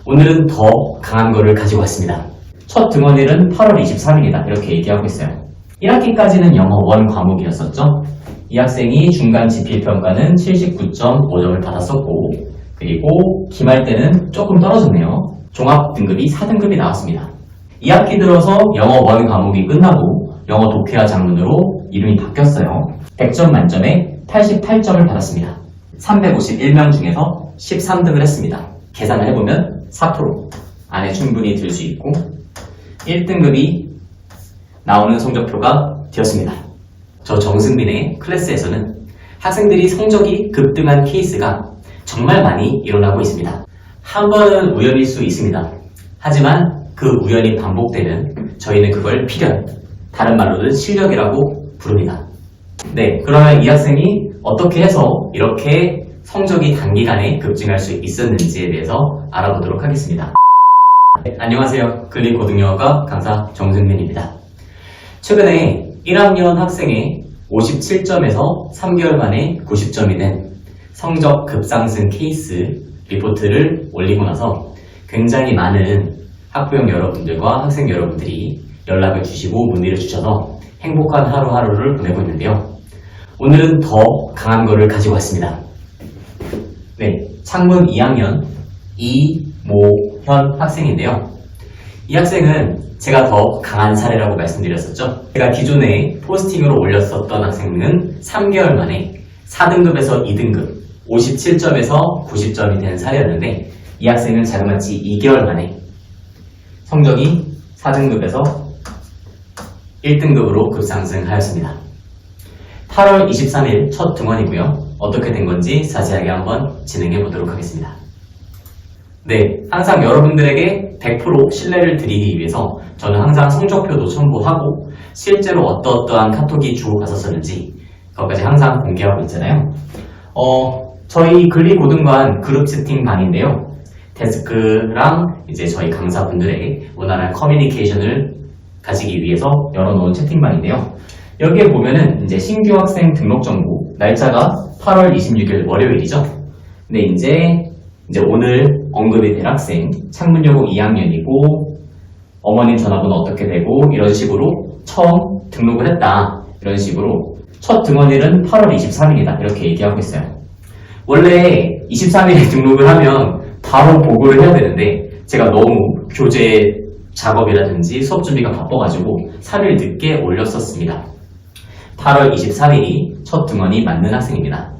오늘은 더 강한 거를 가지고 왔습니다. 첫 등원일은 8월 23일이다. 이렇게 얘기하고 있어요. 1학기까지는 영어 원 과목이었었죠. 이 학생이 중간 지필평가는 79.5점을 받았었고, 그리고 기말 때는 조금 떨어졌네요. 종합 등급이 4등급이 나왔습니다. 2학기 들어서 영어 원 과목이 끝나고 영어 독해와 작문으로 이름이 바뀌었어요. 100점 만점에 88점을 받았습니다. 351명 중에서 13등을 했습니다. 계산을 해보면 4% 안에 충분히 들 수 있고 1등급이 나오는 성적표가 되었습니다. 저 정승민의 클래스에서는 학생들이 성적이 급등한 케이스가 정말 많이 일어나고 있습니다. 한 번은 우연일 수 있습니다. 하지만 그 우연이 반복되면 저희는 그걸 필연, 다른 말로는 실력이라고 부릅니다. 네, 그러면 이 학생이 어떻게 해서 이렇게 성적이 단기간에 급증할 수 있었는지에 대해서 알아보도록 하겠습니다. 네, 안녕하세요. 근린고등영어과 강사 정승민입니다. 최근에 1학년 학생의 57점에서 3개월 만에 90점이 된 성적 급상승 케이스 리포트를 올리고 나서 굉장히 많은 학부형 여러분들과 학생 여러분들이 연락을 주시고 문의를 주셔서 행복한 하루하루를 보내고 있는데요. 오늘은 더 강한 거를 가지고 왔습니다. 네, 창문 2학년 이모현 학생인데요. 이 학생은 제가 더 강한 사례라고 말씀드렸었죠. 제가 기존에 포스팅으로 올렸었던 학생은 3개월 만에 4등급에서 2등급 57점에서 90점이 된 사례였는데 이 학생은 자그마치 2개월 만에 성적이 4등급에서 1등급으로 급상승하였습니다. 8월 23일 첫 등원이고요. 어떻게 된 건지 자세하게 한번 진행해 보도록 하겠습니다. 네, 항상 여러분들에게 100% 신뢰를 드리기 위해서 저는 항상 성적표도 첨부하고 실제로 어떠한 카톡이 주고받았었는지 그것까지 항상 공개하고 있잖아요. 저희 근린고등관 그룹 채팅방인데요. 데스크랑 이제 저희 강사분들의 원활한 커뮤니케이션을 가지기 위해서 열어놓은 채팅방인데요. 여기에 보면은 이제 신규 학생 등록 정보 날짜가 8월 26일 월요일이죠. 근데 이제 오늘 언급이 될 학생 창문여고 2학년이고 어머님 전화번호 어떻게 되고 이런 식으로 처음 등록을 했다. 이런 식으로 첫 등원일은 8월 23일이다. 이렇게 얘기하고 있어요. 원래 23일에 등록을 하면 바로 보고를 해야 되는데 제가 너무 교재 작업이라든지 수업 준비가 바빠가지고 3일 늦게 올렸었습니다. 8월 23일이 첫 등원이 맞는 학생입니다.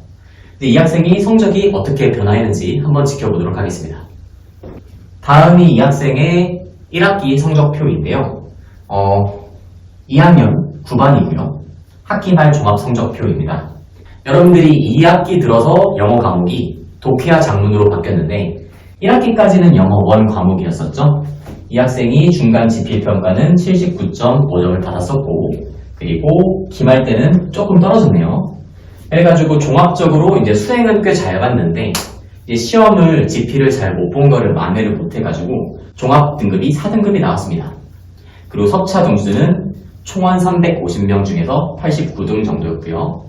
근데 이 학생이 성적이 어떻게 변화했는지 한번 지켜보도록 하겠습니다. 다음이 이 학생의 1학기 성적표인데요. 2학년 9반이고요. 학기 말 종합 성적표입니다. 여러분들이 2학기 들어서 영어 과목이 독해와 작문으로 바뀌었는데 1학기까지는 영어 원 과목이었었죠. 이 학생이 중간 지필평가는 79.5점을 받았었고 그리고 기말 때는 조금 떨어졌네요. 그래가지고 종합적으로 이제 수행은 꽤 잘 봤는데 이제 시험을 지필을 잘 못 본 거를 만회를 못 해가지고 종합 등급이 4등급이 나왔습니다. 그리고 석차 등수는 총한 350명 중에서 89등 정도였고요.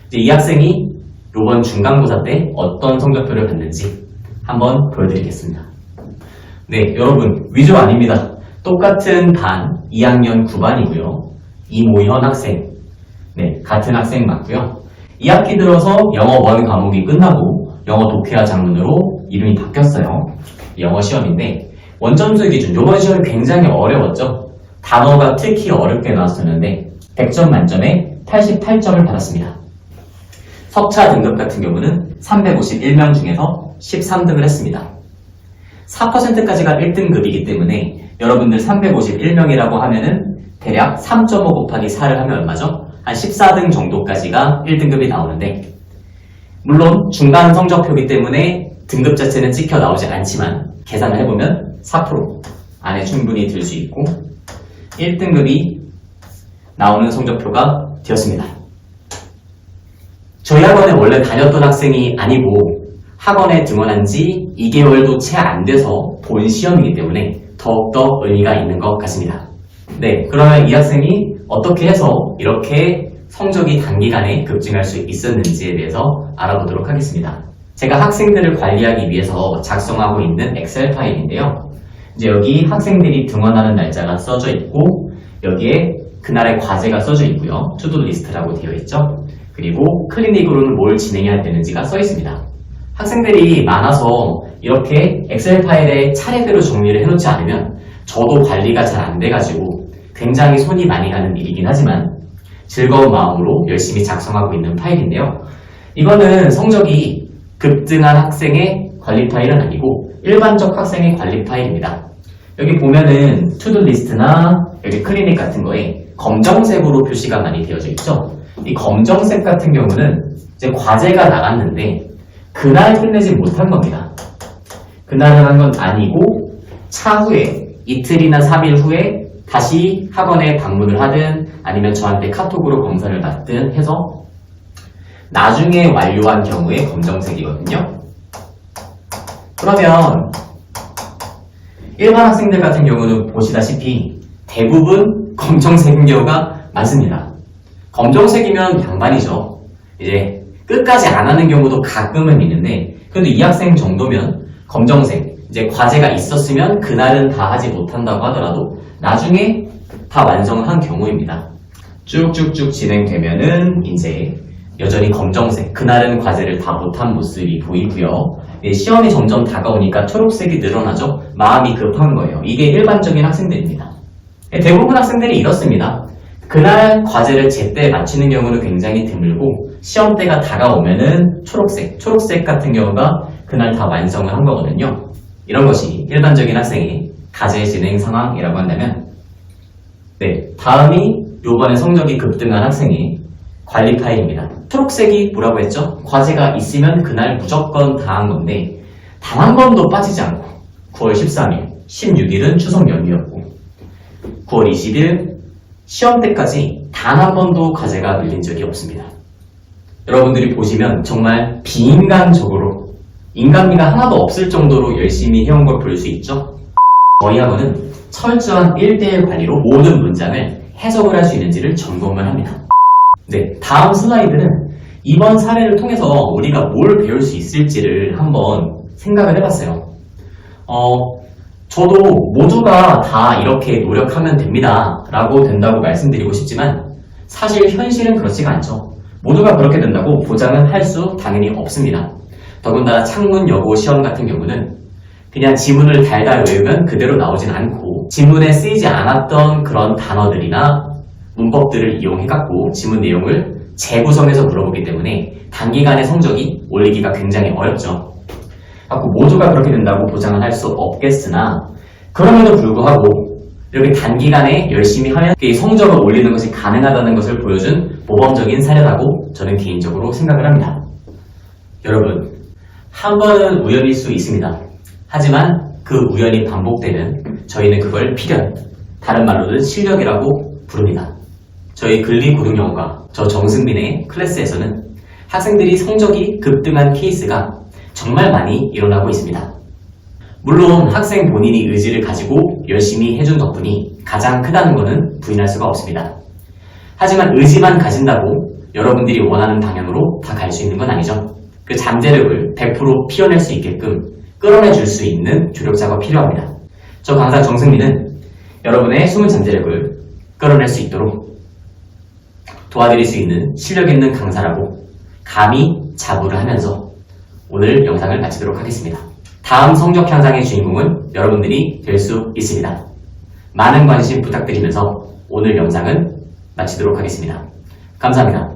이제 이 학생이 이번 중간고사 때 어떤 성적표를 받는지 한번 보여드리겠습니다. 네, 여러분 위조 아닙니다. 똑같은 반 2학년 9반이고요. 이모현 학생, 네, 같은 학생 맞고요. 2학기 들어서 영어 원 과목이 끝나고 영어 독해와 작문으로 이름이 바뀌었어요. 영어 시험인데 원점수 기준 이번 시험이 굉장히 어려웠죠. 단어가 특히 어렵게 나왔었는데 100점 만점에 88점을 받았습니다. 석차 등급 같은 경우는 351명 중에서 13등을 했습니다. 4%까지가 1등급이기 때문에 여러분들 351명이라고 하면은 대략 3.5 곱하기 4를 하면 얼마죠? 한 14등 정도까지가 1등급이 나오는데 물론 중간 성적표이기 때문에 등급 자체는 찍혀 나오지 않지만 계산을 해보면 4% 안에 충분히 들 수 있고 1등급이 나오는 성적표가 되었습니다. 저희 학원에 원래 다녔던 학생이 아니고 학원에 등원한 지 2개월도 채 안 돼서 본 시험이기 때문에 더욱더 의미가 있는 것 같습니다. 네, 그러면 이 학생이 어떻게 해서 이렇게 성적이 단기간에 급증할 수 있었는지에 대해서 알아보도록 하겠습니다. 제가 학생들을 관리하기 위해서 작성하고 있는 엑셀 파일인데요. 이제 여기 학생들이 등원하는 날짜가 써져 있고 여기에 그날의 과제가 써져 있고요. 투두 리스트라고 되어 있죠. 그리고 클리닉으로는 뭘 진행해야 되는지가 써 있습니다. 학생들이 많아서 이렇게 엑셀 파일에 차례대로 정리를 해놓지 않으면 저도 관리가 잘 안 돼가지고 굉장히 손이 많이 가는 일이긴 하지만 즐거운 마음으로 열심히 작성하고 있는 파일인데요. 이거는 성적이 급등한 학생의 관리 파일은 아니고 일반적 학생의 관리 파일입니다. 여기 보면은 투두 리스트나 여기 클리닉 같은 거에 검정색으로 표시가 많이 되어져 있죠. 이 검정색 같은 경우는 이제 과제가 나갔는데 그날 끝내지 못한 겁니다. 그날은 한 건 아니고 차후에 이틀이나 3일 후에 다시 학원에 방문을 하든 아니면 저한테 카톡으로 검사를 받든 해서 나중에 완료한 경우에 검정색이거든요. 그러면 일반 학생들 같은 경우는 보시다시피 대부분 검정색인 경우가 많습니다. 검정색이면 양반이죠. 이제 끝까지 안 하는 경우도 가끔은 있는데 그래도 이 학생 정도면 검정색, 이제 과제가 있었으면 그날은 다 하지 못한다고 하더라도 나중에 다 완성한 경우입니다. 쭉쭉쭉 진행되면은 이제 여전히 검정색, 그날은 과제를 다 못한 모습이 보이고요. 시험이 점점 다가오니까 초록색이 늘어나죠. 마음이 급한 거예요. 이게 일반적인 학생들입니다. 대부분 학생들이 이렇습니다. 그날 과제를 제때 마치는 경우는 굉장히 드물고 시험 때가 다가오면은 초록색 같은 경우가 그날 다 완성을 한 거거든요. 이런 것이 일반적인 학생의 과제 진행 상황이라고 한다면 다음이 요번에 성적이 급등한 학생의 관리 파일입니다. 초록색이 뭐라고 했죠? 과제가 있으면 그날 무조건 다 한 건데 단 한 번도 빠지지 않고 9월 13일, 16일은 추석 연휴였고 9월 20일 시험 때까지 단 한 번도 과제가 밀린 적이 없습니다. 여러분들이 보시면 정말 비인간적으로 인간미가 하나도 없을 정도로 열심히 해온 걸 볼 수 있죠? 저희 학원은 철저한 1대1 관리로 모든 문장을 해석을 할 수 있는지를 점검을 합니다. 다음 슬라이드는 이번 사례를 통해서 우리가 뭘 배울 수 있을지를 한번 생각을 해봤어요. 저도 모두가 다 이렇게 노력하면 됩니다 라고 된다고 말씀드리고 싶지만 사실 현실은 그렇지가 않죠. 모두가 그렇게 된다고 보장은 할 수 당연히 없습니다. 더군다나 창문 여고 시험 같은 경우는 그냥 지문을 달달 외우면 그대로 나오진 않고 지문에 쓰이지 않았던 그런 단어들이나 문법들을 이용해갖고 지문 내용을 재구성해서 물어보기 때문에 단기간에 성적이 올리기가 굉장히 어렵죠. 모두가 그렇게 된다고 보장을 할 수 없겠으나 그럼에도 불구하고 이렇게 단기간에 열심히 하면 성적을 올리는 것이 가능하다는 것을 보여준 모범적인 사례라고 저는 개인적으로 생각을 합니다. 여러분, 한 번은 우연일 수 있습니다. 하지만 그 우연이 반복되면 저희는 그걸 필연, 다른 말로는 실력이라고 부릅니다. 저희 근리고등영어과 저 정승민의 클래스에서는 학생들이 성적이 급등한 케이스가 정말 많이 일어나고 있습니다. 물론 학생 본인이 의지를 가지고 열심히 해준 덕분이 가장 크다는 것은 부인할 수가 없습니다. 하지만 의지만 가진다고 여러분들이 원하는 방향으로 다 갈 수 있는 건 아니죠. 그 잠재력을 100% 피워낼 수 있게끔 끌어내줄 수 있는 조력자가 필요합니다. 저 강사 정승민은 여러분의 숨은 잠재력을 끌어낼 수 있도록 도와드릴 수 있는 실력 있는 강사라고 감히 자부를 하면서 오늘 영상을 마치도록 하겠습니다. 다음 성적 향상의 주인공은 여러분들이 될 수 있습니다. 많은 관심 부탁드리면서 오늘 영상은 마치도록 하겠습니다. 감사합니다.